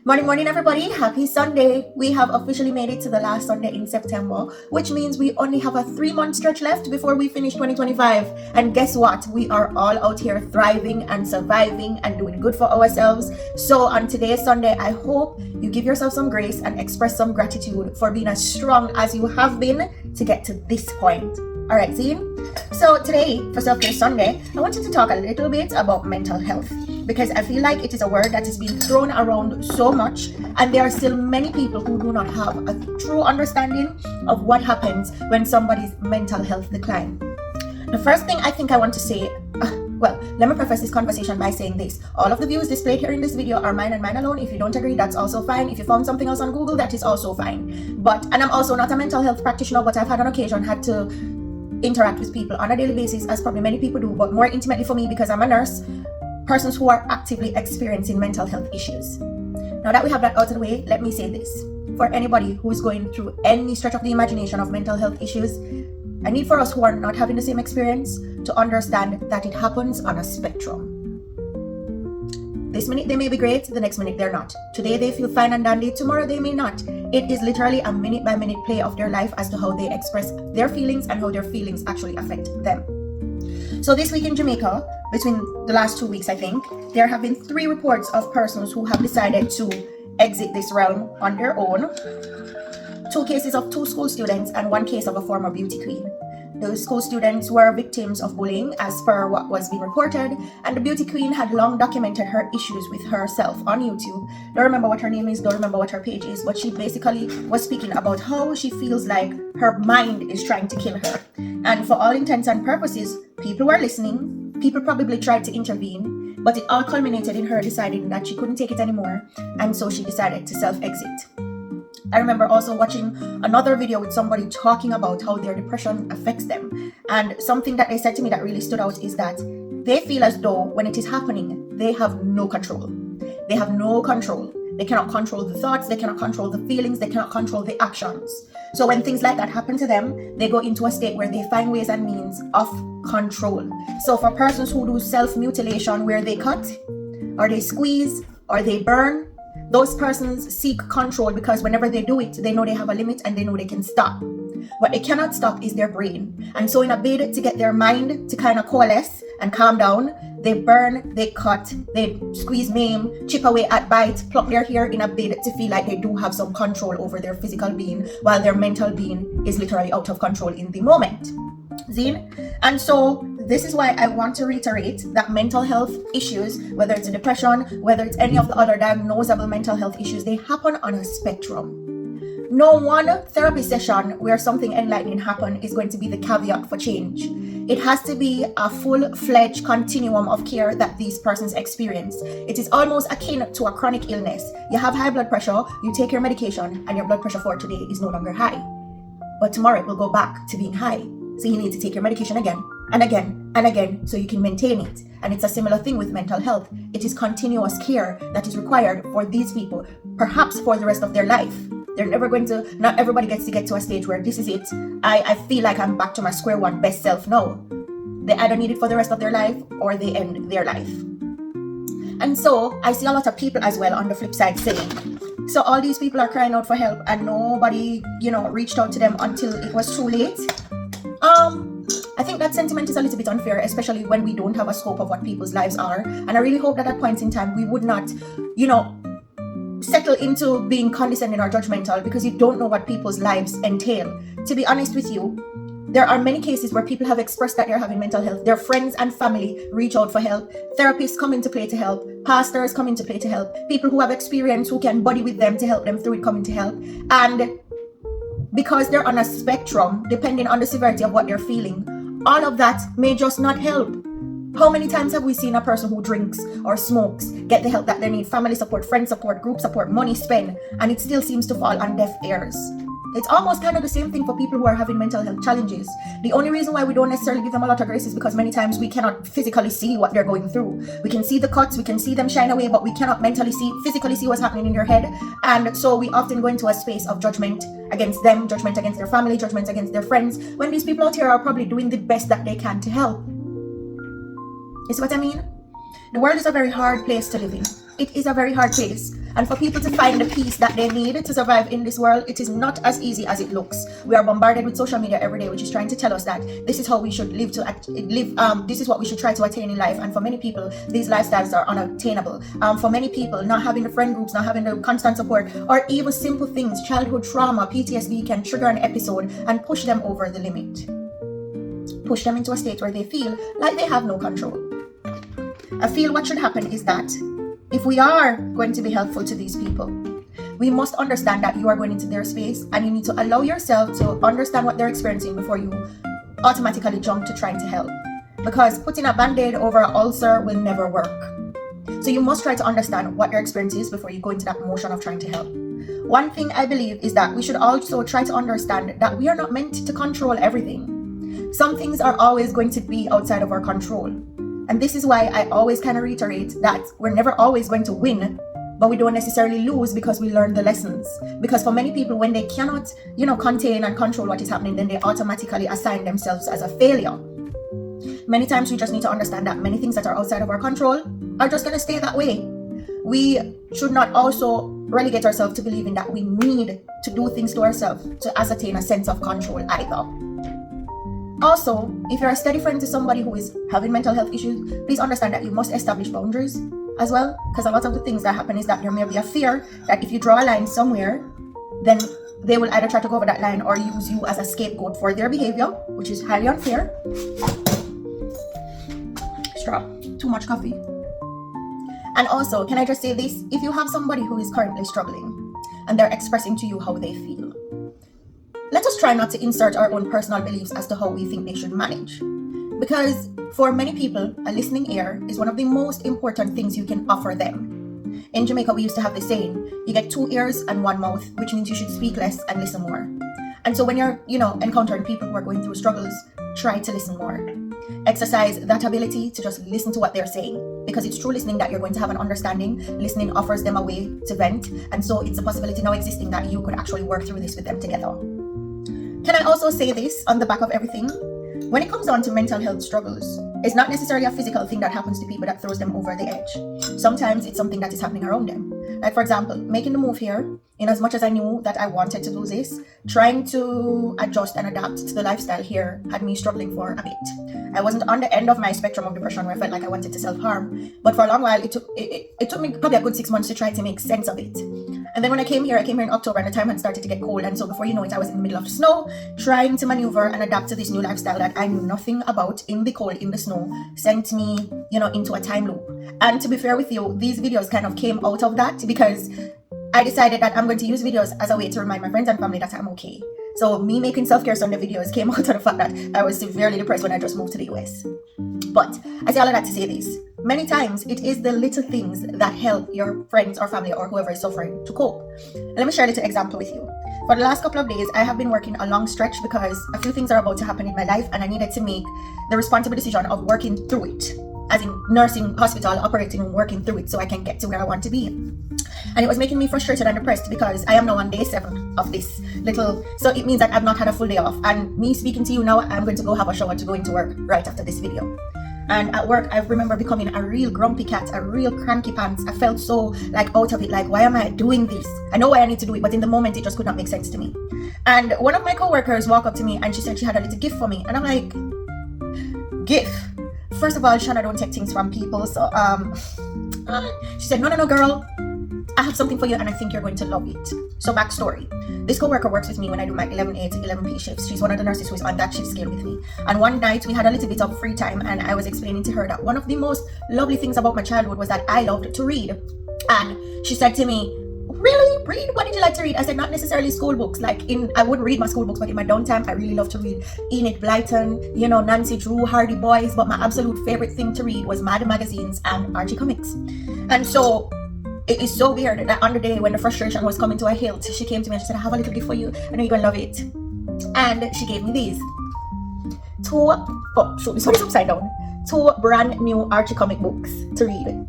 Morning, morning, everybody. Happy Sunday. We have officially made it to the last Sunday in September, which means we only have a 3-month stretch left before we finish 2025. And guess what? We are all out here thriving and surviving and doing good for ourselves. So on today's Sunday, I hope you give yourself some grace and express some gratitude for being as strong as you have been to get to this point. All right, Zine? So today, for Self-Care Sunday, I wanted to talk a little bit about mental health, because I feel like it is a word that is being thrown around so much, and there are still many people who do not have a true understanding of what happens when somebody's mental health decline. The first thing I think I want to say, let me preface this conversation by saying this. All of the views displayed here in this video are mine and mine alone. If you don't agree, that's also fine. If you found something else on Google, that is also fine. And I'm also not a mental health practitioner, but I've had to interact with people on a daily basis, as probably many people do, but more intimately for me because I'm a nurse, persons who are actively experiencing mental health issues. Now that we have that out of the way, let me say this. For anybody who is going through any stretch of the imagination of mental health issues, I need for us who are not having the same experience to understand that it happens on a spectrum. This minute they may be great, the next minute they're not. Today they feel fine and dandy, tomorrow they may not. It is literally a minute by minute play of their life as to how they express their feelings and how their feelings actually affect them. So this week in Jamaica, between the last 2 weeks I think, there have been 3 reports of persons who have decided to exit this realm on their own. 2 cases of 2 school students and 1 case of a former beauty queen. The school students were victims of bullying as per what was being reported, and the beauty queen had long documented her issues with herself on YouTube. Don't remember what her name is, don't remember what her page is, but she basically was speaking about how she feels like her mind is trying to kill her. And for all intents and purposes, people were listening, people probably tried to intervene, but it all culminated in her deciding that she couldn't take it anymore, and so she decided to self-exit. I remember also watching another video with somebody talking about how their depression affects them. And something that they said to me that really stood out is that they feel as though when it is happening, they have no control. They have no control. They cannot control the thoughts, they cannot control the feelings, they cannot control the actions. So when things like that happen to them, they go into a state where they find ways and means of control. So for persons who do self-mutilation where they cut, or they squeeze, or they burn, those persons seek control because whenever they do it, they know they have a limit and they know they can stop. What they cannot stop is their brain. And so in a bid to get their mind to kind of coalesce and calm down, they burn, they cut, they squeeze, maim, chip away at, bite, pluck their hair in a bid to feel like they do have some control over their physical being, while their mental being is literally out of control in the moment. Zine? And so this is why I want to reiterate that mental health issues, whether it's depression, whether it's any of the other diagnosable mental health issues, they happen on a spectrum. No one therapy session where something enlightening happens is going to be the caveat for change. It has to be a full-fledged continuum of care that these persons experience. It is almost akin to a chronic illness. You have high blood pressure, you take your medication, and your blood pressure for today is no longer high. But tomorrow it will go back to being high. So you need to take your medication again and again and again so you can maintain it. And it's a similar thing with mental health. It is continuous care that is required for these people, perhaps for the rest of their life. They're never going to, not everybody gets to get to a stage where this is it. I feel like I'm back to my square one best self. No. They either need it for the rest of their life or they end their life. And so I see a lot of people as well on the flip side saying, so all these people are crying out for help and nobody, reached out to them until it was too late. I think that sentiment is a little bit unfair, especially when we don't have a scope of what people's lives are. And I really hope that at points in time we would not, settle into being condescending or judgmental because you don't know what people's lives entail. To be honest with you, there are many cases where people have expressed that they're having mental health. Their friends and family reach out for help. Therapists come into play to help. Pastors come into play to help. People who have experience who can buddy with them to help them through it come into help. And because they're on a spectrum, depending on the severity of what they're feeling, all of that may just not help. How many times have we seen a person who drinks or smokes get the help that they need, family support, friend support, group support, money spent, and it still seems to fall on deaf ears? It's almost kind of the same thing for people who are having mental health challenges. The only reason why we don't necessarily give them a lot of grace is because many times we cannot physically see what they're going through. We can see the cuts, we can see them shine away, but we cannot physically see what's happening in their head. And so we often go into a space of judgment against them, judgment against their family, judgment against their friends, when these people out here are probably doing the best that they can to help. You see what I mean? The world is a very hard place to live in. It is a very hard place. And for people to find the peace that they need to survive in this world, it is not as easy as it looks. We are bombarded with social media every day, which is trying to tell us that this is how we should live this is what we should try to attain in life. And for many people, these lifestyles are unattainable. For many people, not having the friend groups, not having the constant support, or even simple things, childhood trauma, PTSD can trigger an episode and push them over the limit. Push them into a state where they feel like they have no control. I feel what should happen is that if we are going to be helpful to these people, we must understand that you are going into their space and you need to allow yourself to understand what they're experiencing before you automatically jump to trying to help. Because putting a band-aid over an ulcer will never work. So you must try to understand what their experience is before you go into that motion of trying to help. One thing I believe is that we should also try to understand that we are not meant to control everything. Some things are always going to be outside of our control. And this is why I always kind of reiterate that we're never always going to win, but we don't necessarily lose because we learn the lessons. Because for many people, when they cannot, contain and control what is happening, then they automatically assign themselves as a failure. Many times we just need to understand that many things that are outside of our control are just going to stay that way. We should not also relegate ourselves to believing that we need to do things to ourselves to ascertain a sense of control either. Also, if you're a steady friend to somebody who is having mental health issues, please understand that you must establish boundaries as well, because a lot of the things that happen is that there may be a fear that if you draw a line somewhere, then they will either try to go over that line or use you as a scapegoat for their behavior, which is highly unfair. Straw, too much coffee. And also, can I just say this? If you have somebody who is currently struggling and they're expressing to you how they feel, let us try not to insert our own personal beliefs as to how we think they should manage. Because for many people, a listening ear is one of the most important things you can offer them. In Jamaica, we used to have this saying, you get 2 ears and 1 mouth, which means you should speak less and listen more. And so when you're, encountering people who are going through struggles, try to listen more. Exercise that ability to just listen to what they're saying, because it's through listening that you're going to have an understanding. Listening offers them a way to vent, and so it's a possibility now existing that you could actually work through this with them together. Can I also say this on the back of everything? When it comes down to mental health struggles, it's not necessarily a physical thing that happens to people that throws them over the edge. Sometimes it's something that is happening around them. Like, for example, making the move here, in as much as I knew that I wanted to do this, trying to adjust and adapt to the lifestyle here had me struggling for a bit. I wasn't on the end of my spectrum of depression where I felt like I wanted to self-harm, but for a long while, it took me probably a good 6 months to try to make sense of it. And then when I came here in October and the time had started to get cold, and so before you know it, I was in the middle of snow, trying to maneuver and adapt to this new lifestyle that I knew nothing about in the cold, in the snow, sent me, into a time loop. And to be fair with you, these videos kind of came out of that because I decided that I'm going to use videos as a way to remind my friends and family that I'm okay. So me making self-care Sunday videos came out of the fact that I was severely depressed when I just moved to the US. But I say all of that to say this. Many times it is the little things that help your friends or family or whoever is suffering to cope. Let me share a little example with you. For the last couple of days, I have been working a long stretch because a few things are about to happen in my life and I needed to make the responsible decision of working through it. As in nursing, hospital, operating and working through it so I can get to where I want to be. And it was making me frustrated and depressed because I am now on day 7 of this little, so it means that I've not had a full day off. And me speaking to you now, I'm going to go have a shower to go into work right after this video. And at work, I remember becoming a real grumpy cat, a real cranky pants. I felt so out of it, why am I doing this? I know why I need to do it, but in the moment, it just could not make sense to me. And one of my coworkers walked up to me and she said she had a little gift for me. And I'm like, gift? First of all, Shanna don't take things from people. So she said, no, girl. I have something for you and I think you're going to love it. So backstory. This coworker works with me when I do my 11A to 11P shifts. She's one of the nurses who is on that shift scale with me. And one night we had a little bit of free time and I was explaining to her that one of the most lovely things about my childhood was that I loved to read. And she said to me, really? Read? What did you like to read? I said, not necessarily school books. I wouldn't read my school books, but in my downtime, I really love to read Enid Blyton, Nancy Drew, Hardy Boys. But my absolute favorite thing to read was Mad magazines and Archie comics. And so it is so weird that on the day when the frustration was coming to a hilt, she came to me and she said, I have a little gift for you. I know you're going to love it. And she gave me these. 2 upside down. 2 brand new Archie comic books to read.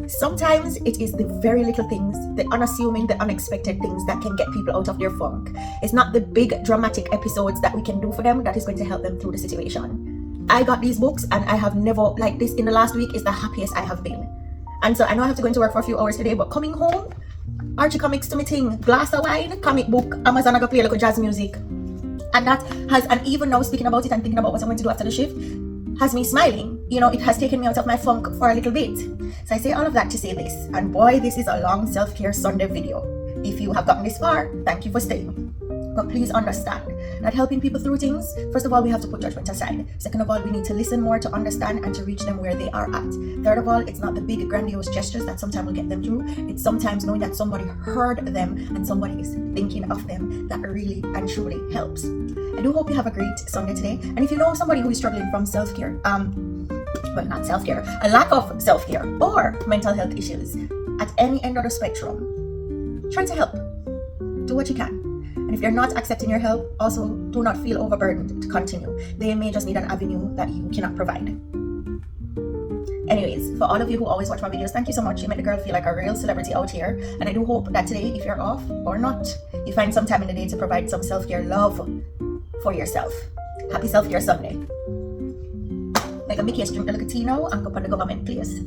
Sometimes it is the very little things, the unassuming, the unexpected things that can get people out of their funk. It's not the big dramatic episodes that we can do for them that is going to help them through the situation. I got these books and I have never, this in the last week is the happiest I have been. And so I know I have to go into work for a few hours today, but coming home, Archie comics to me thing, glass of wine, comic book, Amazon I go play a little jazz music. And that has, and even now speaking about it and thinking about what I'm going to do after the shift, has me smiling. You know, it has taken me out of my funk for a little bit. So I say all of that to say this, and boy, this is a long self-care Sunday video. If you have gotten this far, thank you for staying. But please understand that helping people through things, first of all, we have to put judgment aside. Second of all, we need to listen more to understand and to reach them where they are at. Third of all, it's not the big grandiose gestures that sometimes will get them through. It's sometimes knowing that somebody heard them and somebody is thinking of them that really and truly helps. I do hope you have a great Sunday today. And if you know somebody who is struggling from self-care, well, not self-care, a lack of self-care or mental health issues at any end of the spectrum, try to help. Do what you can. And if you're not accepting your help, also do not feel overburdened to continue. They may just need an avenue that you cannot provide. Anyways, for all of you who always watch my videos, thank you so much. You make the girl feel like a real celebrity out here. And I do hope that today, if you're off or not, you find some time in the day to provide some self-care love for yourself. Happy Self-Care Sunday. Like a Mickey drink a little tea now and go up on the government place.